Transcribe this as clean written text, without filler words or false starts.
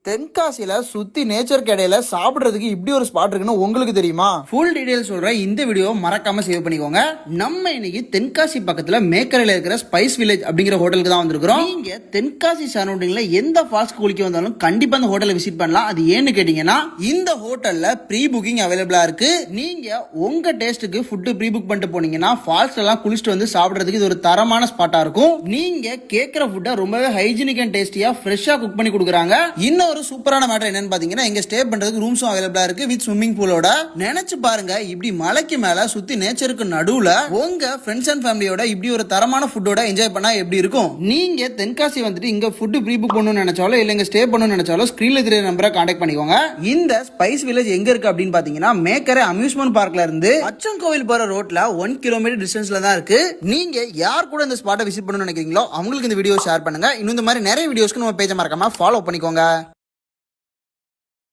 தென்காசியில சுத்தி நேச்சர் கடையில சாப்பிடுறதுக்கு இப்படி ஒரு ஸ்பாட் இருக்குன்னு உங்களுக்கு தெரியுமா? ஃபுல் டீடைல் சொல்றேன், இந்த வீடியோ மறக்காம சேவ் பண்ணிக்கோங்க. நம்ம இன்னைக்கு தென்காசி பக்கத்துல மேக்கரையில இருக்கிற ஸ்பைஸ் வில்லேஜ் அப்படிங்கிற ஹோட்டலுக்கு தான் வந்திருக்கிறோம். நீங்க தென்காசி சரௌண்டிங்ல எந்த ஃபால்ஸ் குளிக்க வந்தாலும் கண்டிப்பா அந்த ஹோட்டலை விசிட் பண்ணலாம். அது ஏன்னு கேட்டீங்கன்னா, இந்த ஹோட்டல்ல ப்ரீ புக்கிங் அவைலபிளா இருக்கு. நீங்க உங்க டேஸ்ட்டுக்கு ஃபுட் ப்ரீ புக் பண்ணிட்டு போனீங்கன்னா ஃபால்ஸ் எல்லாம் குளிச்சுட்டு வந்து சாப்பிடுறதுக்கு இது ஒரு தரமான ஸ்பாட்டா இருக்கும். நீங்க கேட்கிற ஃபுட்டை ரொம்பவே ஹைஜீனிக் அண்ட் டேஸ்டியா ஃப்ரெஷ்ஷா குக் பண்ணி கொடுக்குறாங்க. இன்னொரு சூப்பரான மேட்டர் என்னன்னு பாத்தீங்கன்னா, இங்க ஸ்டே பண்றதுக்கு ரூம்ஸும் அவைலபிளா இருக்கு வித் ஸ்விம்மிங் பூலோட. நினைச்சு பாருங்க, இப்படி மலைக்கு மேல சுத்தி நேச்சருக்கு நடுவுல உங்க ஃப்ரெண்ட்ஸ் அண்ட் ஃபேமிலியோட இப்படி ஒரு தரமான ஃபுட்டோட என்ஜாய் பண்ணா எப்படி இருக்கும்? நீங்க தென்காசி வந்துட்டு இங்க ஃபுட் ப்ரீ புக் பண்ணணும்னு நினைச்சாலும் இல்ல இங்க ஸ்டே பண்ணணும்னு நினைச்சாலும் ஸ்கிரீன்ல தெரிய நம்பரை கான்டாக்ட் பண்ணிக்கோங்க. இந்த ஸ்பைஸ் வில்லேஜ் எங்க இருக்கு அப்படின்னு பாத்தீங்கன்னா, மேக்கரை அம்யூஸ்மெண்ட் பார்க்ல இருந்து அச்சன் கோவில் போற ரோட்ல 1 கிலோமீட்டர் டிஸ்டன்ஸ்ல தான் இருக்கு. நீங்க யார் கூட இந்த ஸ்பாட்டை விசிட் பண்ணணும்னு நினைக்கிறீங்களோ அவங்களுக்கு இந்த வீடியோ ஷேர் பண்ணுங்க. இன்னும் இந்த மாதிரி நிறைய வீடியோஸ்க்கு நம்ம பேஜை மறக்காம ஃபாலோ பண்ணிக்கோங்க.